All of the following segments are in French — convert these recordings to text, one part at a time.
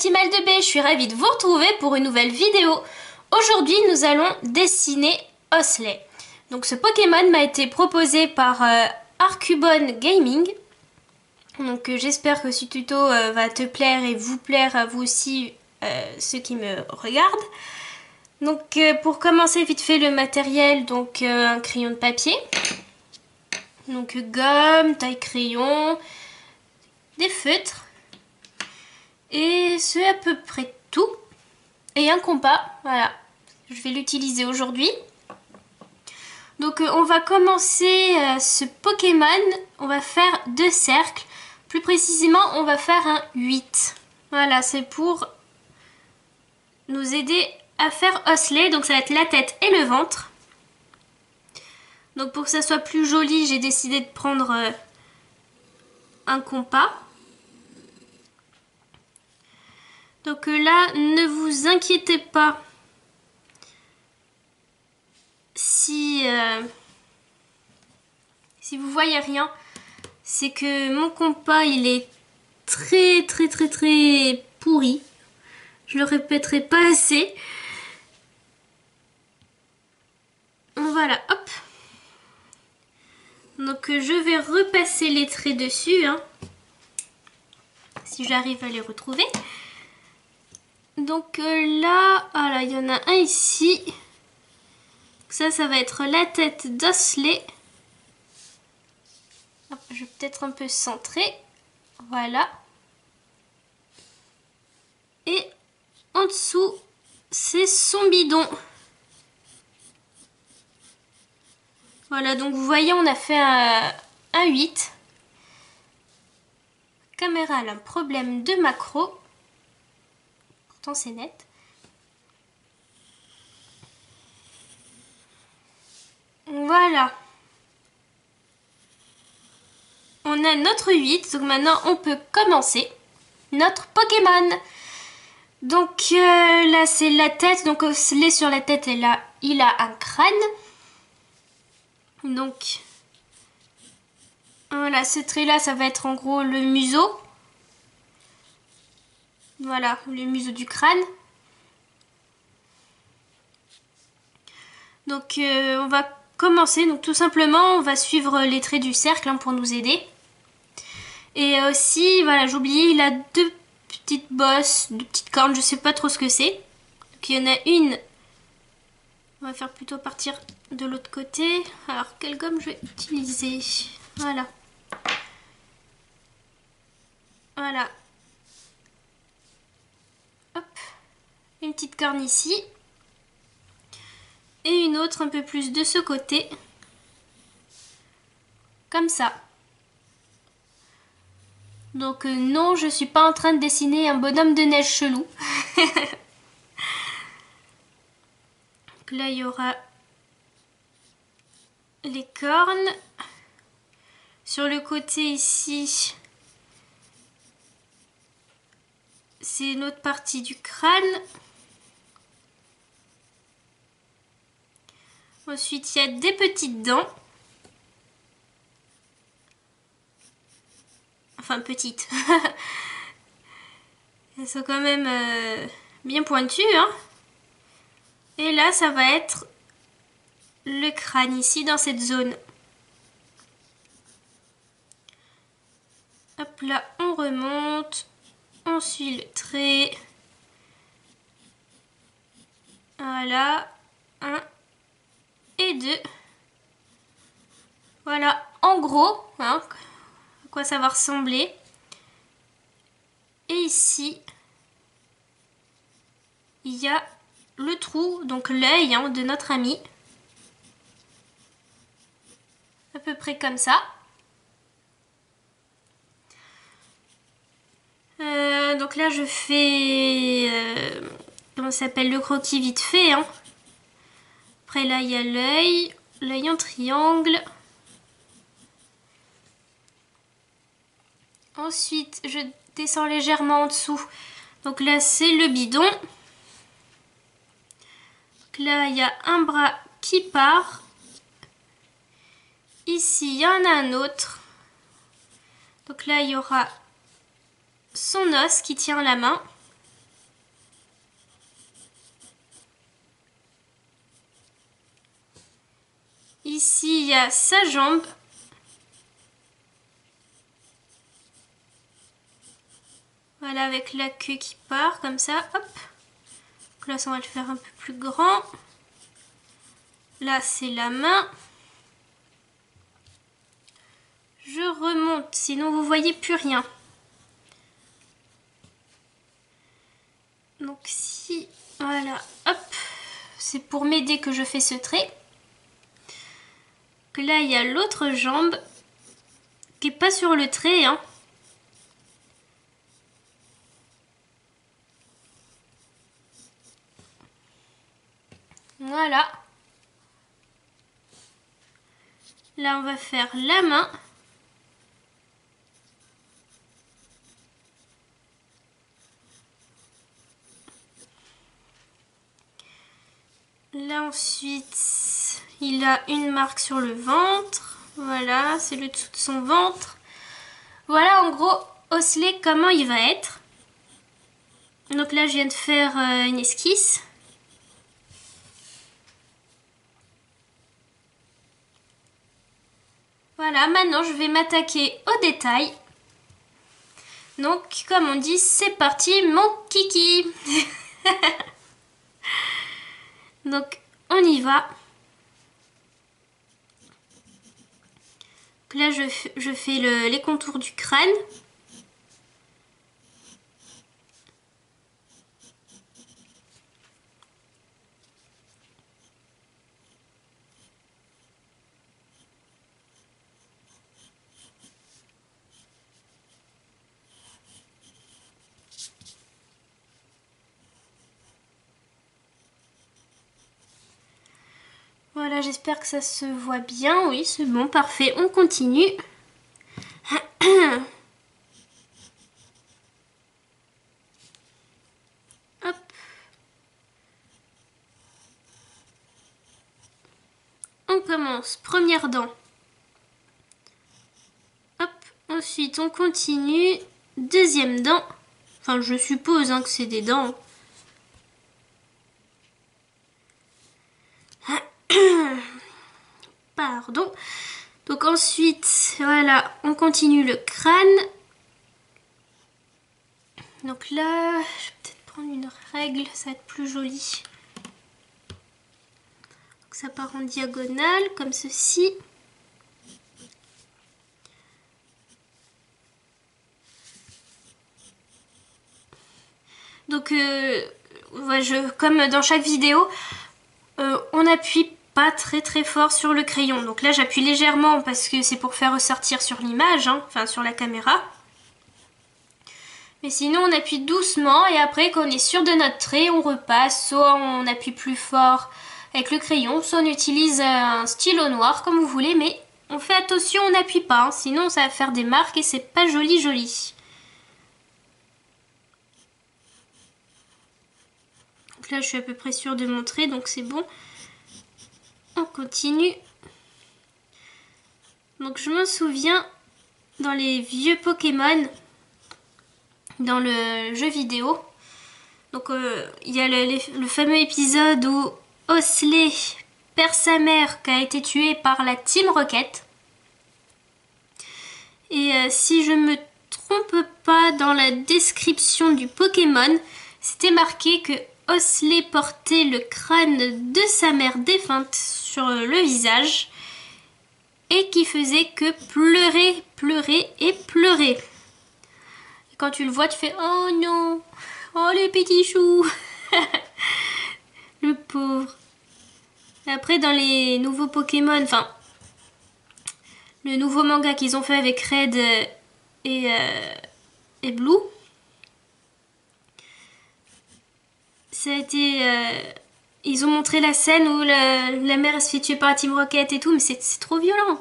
Team2B, je suis ravie de vous retrouver pour une nouvelle vidéo. Aujourd'hui, nous allons dessiner Osley. Donc ce Pokémon m'a été proposé par Arcubone Gaming. Donc j'espère que ce tuto va te plaire et vous plaire à vous aussi, ceux qui me regardent. Donc pour commencer vite fait le matériel, donc un crayon de papier. Donc gomme, taille crayon, des feutres. Et c'est à peu près tout. Et un compas, voilà. Je vais l'utiliser aujourd'hui. Donc on va commencer ce Pokémon. On va faire 2 cercles. Plus précisément, on va faire un 8. Voilà, c'est pour nous aider à faire Osley. Donc ça va être la tête et le ventre. Donc pour que ça soit plus joli, j'ai décidé de prendre un compas. Donc là, ne vous inquiétez pas si vous voyez rien. C'est que mon compas, il est très pourri. Je le répéterai pas assez. Voilà, hop. Donc je vais repasser les traits dessus, hein, si j'arrive à les retrouver. Donc là, voilà, il y en a un ici. Ça va être la tête d'Osley. Je vais peut-être un peu centrer. Voilà. Et en dessous, c'est son bidon. Voilà, donc vous voyez, on a fait un 8. La caméra a un problème de macro. Pourtant, c'est net. Voilà. On a notre 8, donc maintenant on peut commencer notre Pokémon. Donc là c'est la tête, donc Osley sur la tête et là il a un crâne. Donc voilà, ce trait là ça va être en gros le museau. Voilà, le museau du crâne. Donc on va commencer, donc tout simplement on va suivre les traits du cercle, hein, pour nous aider. Et aussi, voilà, j'ai oublié, il a 2 petites bosses, 2 petites cornes, je sais pas trop ce que c'est. Donc il y en a une, on va faire plutôt partir de l'autre côté. Alors quelle gomme je vais utiliser? Voilà. Voilà. Hop. Une petite corne ici. Et une autre un peu plus de ce côté. Comme ça. Donc non, je suis pas en train de dessiner un bonhomme de neige chelou. Donc là, il y aura les cornes. Sur le côté ici, c'est une autre partie du crâne. Ensuite, il y a des petites dents. Enfin, petites. Elles sont quand même bien pointues, hein. Et là, ça va être le crâne ici, dans cette zone. Hop là, on remonte. On suit le trait. Voilà. 1 et 2. Voilà, en gros, hein, à quoi ça va ressembler. Et ici, il y a le trou, donc l'œil, hein, de notre ami. À peu près comme ça. Donc là, je fais, comment ça s'appelle, le croquis vite fait, hein. Après là, il y a l'œil en triangle. Ensuite, je descends légèrement en dessous. Donc là, c'est le bidon. Donc là, il y a un bras qui part. Ici, il y en a un autre. Donc là, il y aura son os qui tient la main. ici, il y a sa jambe. Voilà, avec la queue qui part comme ça. Hop. Donc là, ça, on va le faire un peu plus grand. Là, c'est la main. Je remonte, sinon vous voyez plus rien. Donc si, voilà, hop, c'est pour m'aider que je fais ce trait. Donc là, il y a l'autre jambe qui n'est pas sur le trait, hein. Voilà. Là, on va faire la main. Là, ensuite, il a une marque sur le ventre. Voilà, c'est le dessous de son ventre. Voilà, en gros, Osley, comment il va être. Donc là, je viens de faire une esquisse. Voilà, maintenant, je vais m'attaquer au détail. Donc, comme on dit, c'est parti, mon kiki. Donc, on y va. Donc là, je fais les contours du crâne. Voilà, j'espère que ça se voit bien. Oui, c'est bon, parfait. On continue. Hop. On commence. Première dent. Hop. Ensuite, on continue. Deuxième dent. Enfin, je suppose hein, que c'est des dents. Pardon. Donc ensuite, voilà, on continue le crâne. Donc là, je vais peut-être prendre une règle, ça va être plus joli. Donc ça part en diagonale, comme ceci. Donc, comme dans chaque vidéo, on appuie pas très fort sur le crayon. Donc là j'appuie légèrement parce que c'est pour faire ressortir sur l'image, hein, enfin sur la caméra. Mais sinon on appuie doucement et après quand on est sûr de notre trait, on repasse. Soit on appuie plus fort avec le crayon, soit on utilise un stylo noir comme vous voulez. Mais on fait attention, on n'appuie pas, hein, sinon ça va faire des marques et c'est pas joli. Donc là je suis à peu près sûre de mon trait, donc c'est bon. On continue. Donc je me souviens dans les vieux Pokémon, dans le jeu vidéo. Donc il y a le fameux épisode où Osley perd sa mère qui a été tuée par la Team Rocket. Et si je me trompe pas, dans la description du Pokémon, c'était marqué que Osley portait le crâne de sa mère défunte sur le visage et qui faisait que pleurer, pleurer et pleurer. Et quand tu le vois, tu fais « Oh non, oh les petits choux !» Le pauvre. Et après, dans les nouveaux Pokémon, enfin, le nouveau manga qu'ils ont fait avec Red et Blue, ça a été... ils ont montré la scène où la mère elle se fait tuer par la Team Rocket et tout, mais c'est trop violent.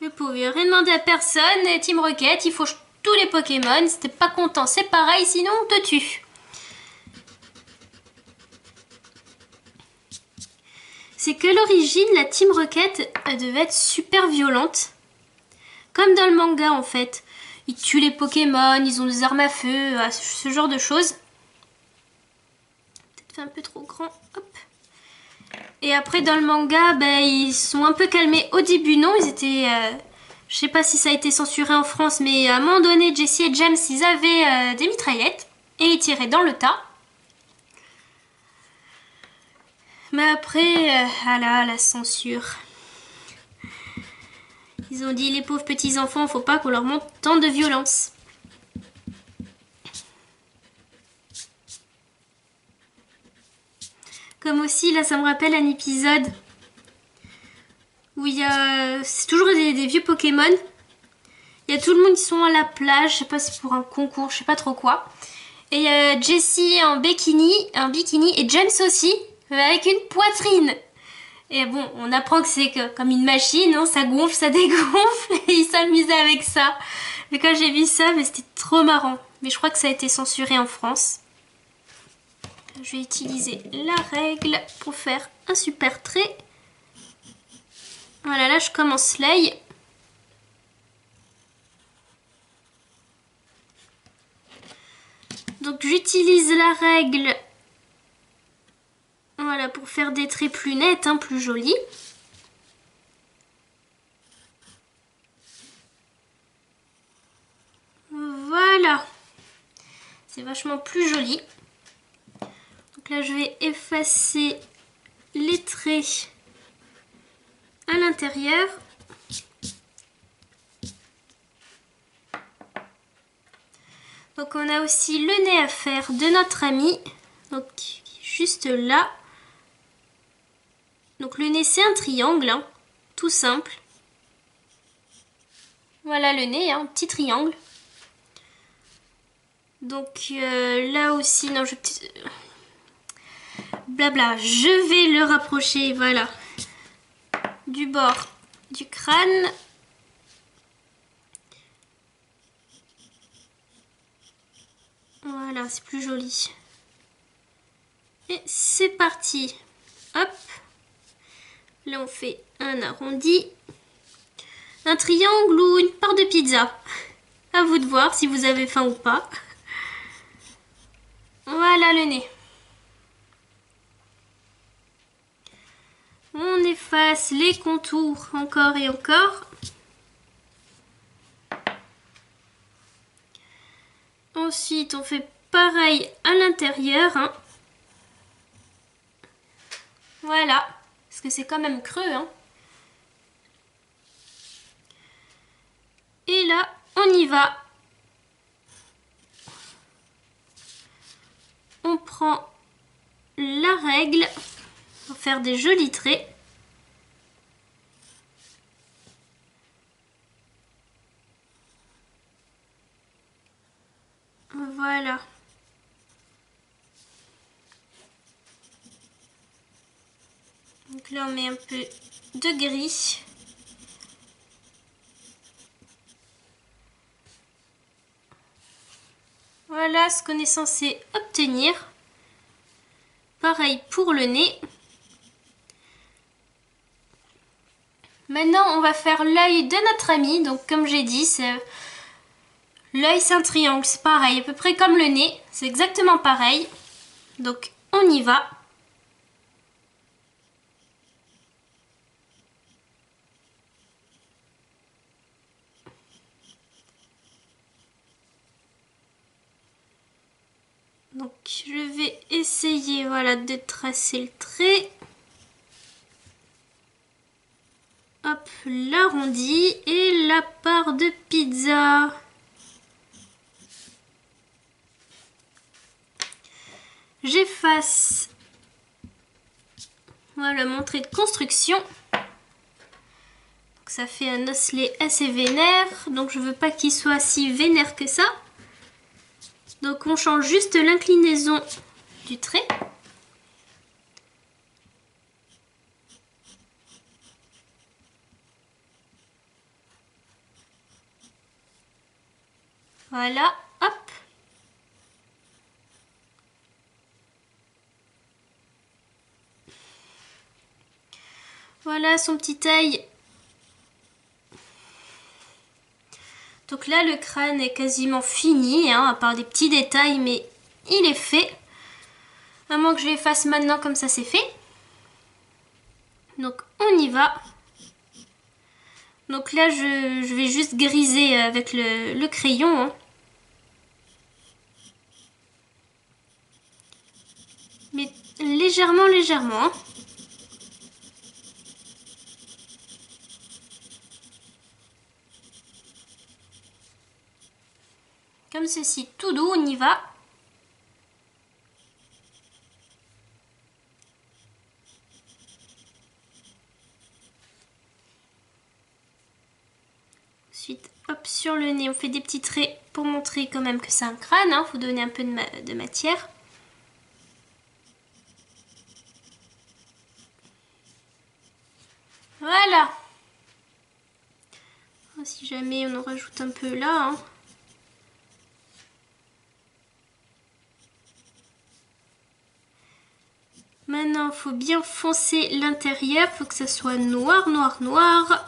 Le pauvre, il a rien demandé à personne, Team Rocket, il faut tous les Pokémon, si t'es pas content, c'est pareil, sinon on te tue. C'est que l'origine, la Team Rocket, elle devait être super violente. Comme dans le manga en fait. Ils tuent les Pokémon, ils ont des armes à feu, ce genre de choses. C'est un peu trop grand. Hop. Et après dans le manga, ils sont un peu calmés. Au début non, ils étaient... je sais pas si ça a été censuré en France, mais à un moment donné, Jessie et James, ils avaient des mitraillettes. Et ils tiraient dans le tas. Mais après, la censure. Ils ont dit les pauvres petits enfants, faut pas qu'on leur montre tant de violence. Comme aussi, là ça me rappelle un épisode où il y a... C'est toujours des vieux Pokémon. Il y a tout le monde qui sont à la plage, je sais pas si c'est pour un concours, je sais pas trop quoi. Et il y a Jessie en bikini et James aussi, avec une poitrine. Et bon, on apprend que c'est comme une machine, hein, ça gonfle, ça dégonfle, et ils s'amusaient avec ça. Mais quand j'ai vu ça, c'était trop marrant. Mais je crois que ça a été censuré en France. Je vais utiliser la règle pour faire un super trait. Voilà, là je commence l'œil. Donc j'utilise la règle, voilà, pour faire des traits plus nets, hein, plus jolis. Voilà, c'est vachement plus joli. Donc là je vais effacer les traits à l'intérieur. Donc on a aussi le nez à faire de notre ami, donc juste là. Donc le nez c'est un triangle, hein, tout simple. Voilà le nez, un petit triangle. Donc là aussi, non, blabla, je vais le rapprocher, voilà, du bord du crâne. Voilà, c'est plus joli. Et c'est parti. Hop. Là, on fait un arrondi. Un triangle ou une part de pizza. À vous de voir si vous avez faim ou pas. Voilà le nez. On efface les contours encore et encore. Ensuite, on fait pareil à l'intérieur. Hein. Voilà. Parce que c'est quand même creux. Hein. Et là, on y va. On prend la règle pour faire des jolis traits. Voilà. Donc là, on met un peu de gris. Voilà ce qu'on est censé obtenir. Pareil pour le nez. Maintenant, on va faire l'œil de notre ami. Donc, comme j'ai dit, l'œil, c'est un triangle. C'est pareil, à peu près comme le nez. C'est exactement pareil. Donc, on y va. Donc, je vais essayer, voilà, de tracer le trait. Hop, l'arrondi et la part de pizza. J'efface, voilà, mon trait de construction. Donc, ça fait un osselet assez vénère, donc je veux pas qu'il soit si vénère que ça. Donc on change juste l'inclinaison du trait. Voilà, hop. Voilà son petit œil. Donc là, le crâne est quasiment fini, hein, à part des petits détails, mais il est fait. À moins que je les fasse maintenant, comme ça c'est fait. Donc on y va. Donc là je vais juste griser avec le crayon. Hein. Mais légèrement, légèrement. Hein. Comme ceci, tout doux, on y va. Ensuite, hop, sur le nez, on fait des petits traits pour montrer quand même que c'est un crâne. Hein. Faut donner un peu de matière. Voilà. Si jamais on en rajoute un peu là. Hein. Maintenant, il faut bien foncer l'intérieur. Il faut que ça soit noir, noir, noir.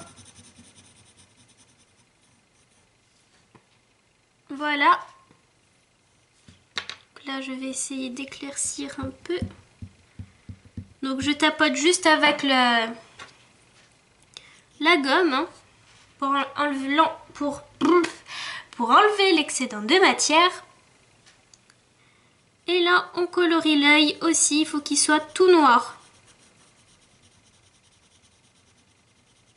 Voilà. Donc là, je vais essayer d'éclaircir un peu. Donc, je tapote juste avec la gomme. Hein, pour enlever l'excédent de matière. Et là, on colorie l'œil aussi. Il faut qu'il soit tout noir.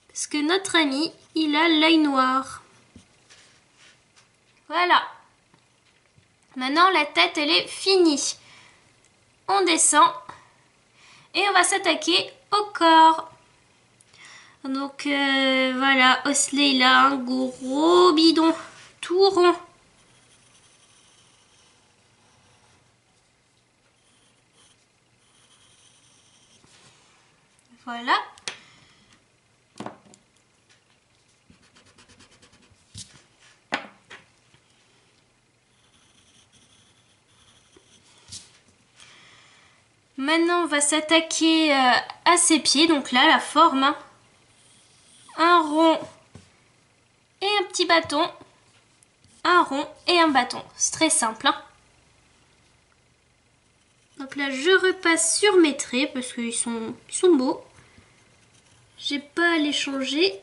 Parce que notre ami, il a l'œil noir. Voilà. Maintenant, la tête, elle est finie. On descend. Et on va s'attaquer au corps. Donc, voilà. Osley, il a un gros bidon. Tout rond. Voilà. Maintenant, on va s'attaquer à ses pieds. Donc là, la forme. Hein. Un rond et un petit bâton. Un rond et un bâton. C'est très simple. Hein. Donc là, je repasse sur mes traits parce qu'ils sont beaux. J'ai pas à les changer.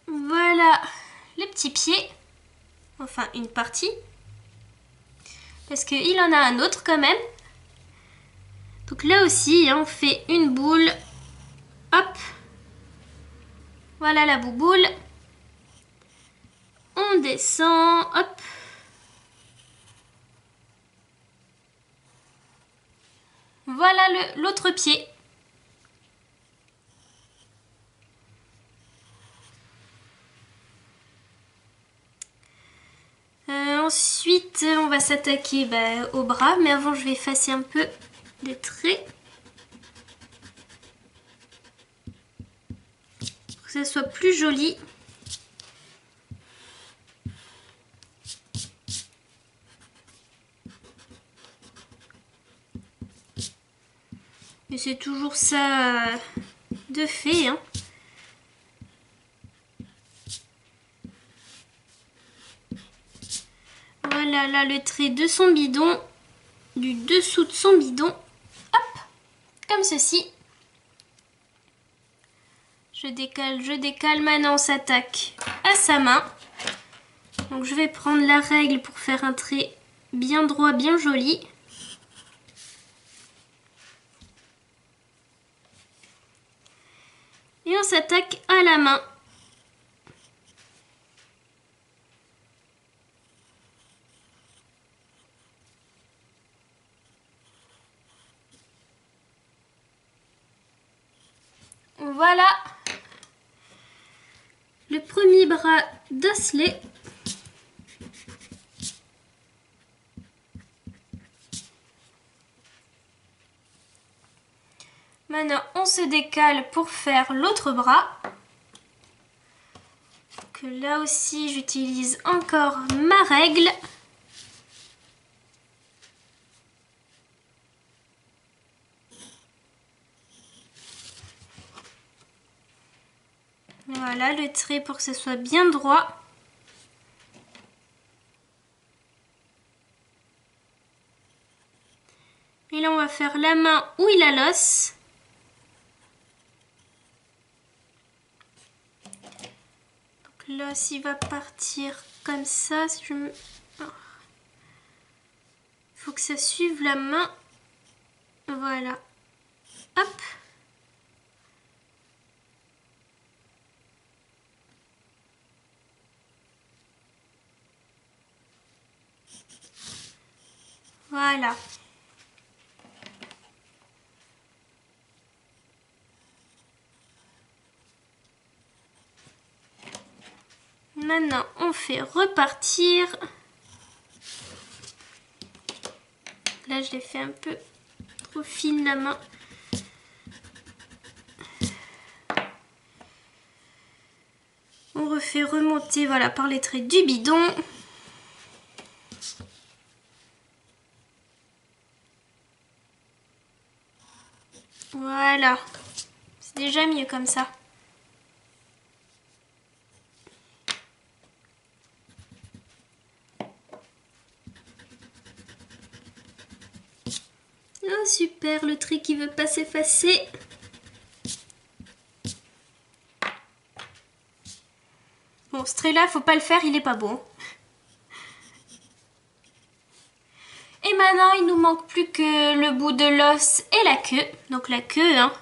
Voilà les petits pieds. Enfin, une partie. Parce qu'il en a un autre quand même. Donc là aussi, on fait une boule. Hop. Voilà la bouboule. On descend. Hop. Voilà l'autre pied. Ensuite, on va s'attaquer au bras. Mais avant, je vais effacer un peu les traits. Pour que ça soit plus joli. Et c'est toujours ça de fait. Hein. Voilà, là le trait de son bidon, du dessous de son bidon. Hop, comme ceci. Je décale. Maintenant, on s'attaque à sa main. Donc, je vais prendre la règle pour faire un trait bien droit, bien joli. Et on s'attaque à la main. Voilà le premier bras d'Osley. Maintenant, on se décale pour faire l'autre bras. Que là aussi, j'utilise encore ma règle. Voilà le trait pour que ce soit bien droit. Et là on va faire la main où il a l'os. Donc l'os il va partir comme ça. Si je me... Faut que ça suive la main. Voilà. Hop. Voilà. Maintenant, on fait repartir. Là, je l'ai fait un peu trop fine la main. On refait remonter, voilà, par les traits du bidon. Voilà. C'est déjà mieux comme ça. Oh super, le trait qui veut pas s'effacer. Bon, ce trait là, faut pas le faire, il est pas beau. Et maintenant, il nous manque plus que le bout de l'os et la queue. Donc la queue, hein.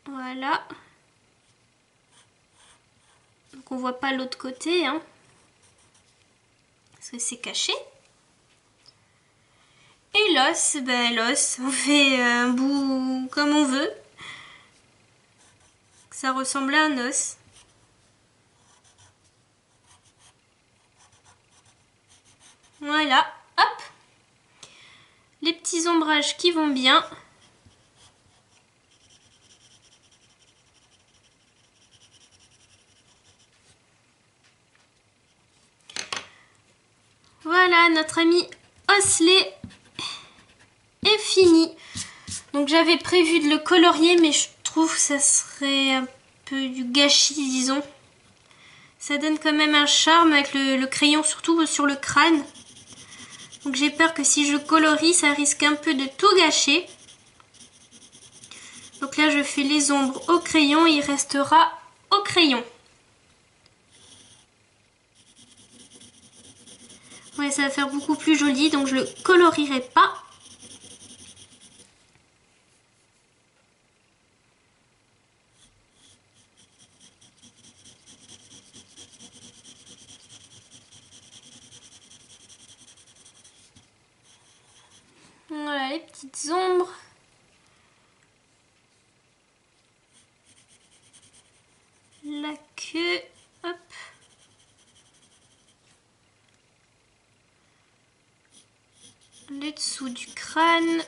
Voilà. Donc on voit pas l'autre côté, hein. Parce que c'est caché. Et l'os, ben l'os, on fait un bout comme on veut. Ça ressemble à un os. Voilà, hop. Les petits ombrages qui vont bien. Voilà, notre ami Osley est fini. Donc j'avais prévu de le colorier, mais je trouve que ça serait un peu du gâchis, disons. Ça donne quand même un charme avec le crayon, surtout sur le crâne. Donc j'ai peur que si je colorie, ça risque un peu de tout gâcher. Donc là, je fais les ombres au crayon, il restera au crayon. Ouais, ça va faire beaucoup plus joli, donc je le colorierai pas. Voilà les petites ombres. La queue, hop. Le dessous du crâne.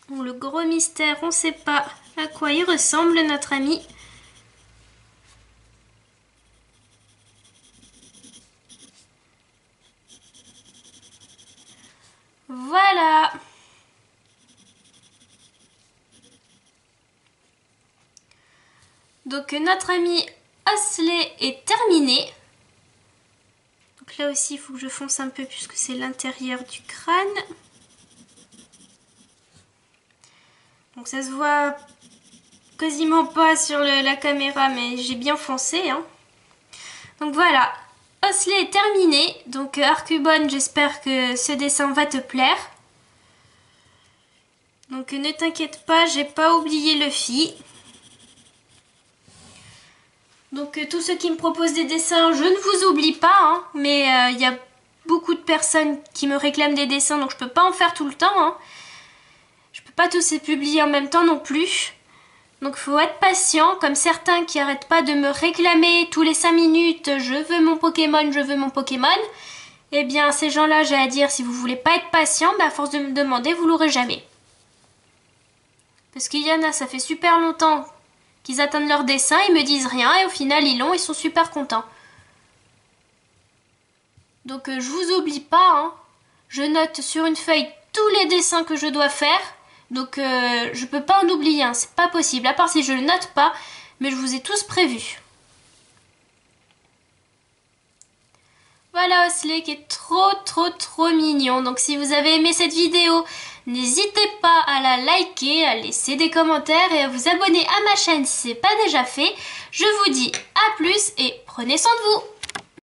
Bon, le gros mystère, on ne sait pas à quoi il ressemble notre ami. Voilà. Donc notre ami Osley est terminé. Donc là aussi il faut que je fonce un peu puisque c'est l'intérieur du crâne. Donc ça se voit quasiment pas sur la caméra, mais j'ai bien foncé, hein. Donc voilà, Osley est terminé. Donc Arcubone, j'espère que ce dessin va te plaire. Donc ne t'inquiète pas, j'ai pas oublié Luffy. Donc tous ceux qui me proposent des dessins, je ne vous oublie pas, hein, mais il y a beaucoup de personnes qui me réclament des dessins, donc je peux pas en faire tout le temps, hein. Je peux pas tous les publier en même temps non plus. Donc faut être patient, comme certains qui arrêtent pas de me réclamer tous les 5 minutes, je veux mon Pokémon, je veux mon Pokémon. Eh bien ces gens-là, j'ai à dire, si vous voulez pas être patient, bah, à force de me demander, vous l'aurez jamais. Parce qu'il y en a, ça fait super longtemps qu'ils attendent leur dessin, ils me disent rien et au final ils l'ont, ils sont super contents. Donc je vous oublie pas, hein. Je note sur une feuille tous les dessins que je dois faire. Donc je peux pas en oublier, hein. C'est pas possible, à part si je le note pas, mais je vous ai tous prévus. Voilà Osley qui est trop mignon. Donc si vous avez aimé cette vidéo, n'hésitez pas à la liker, à laisser des commentaires et à vous abonner à ma chaîne si ce n'est pas déjà fait. Je vous dis à plus et prenez soin de vous.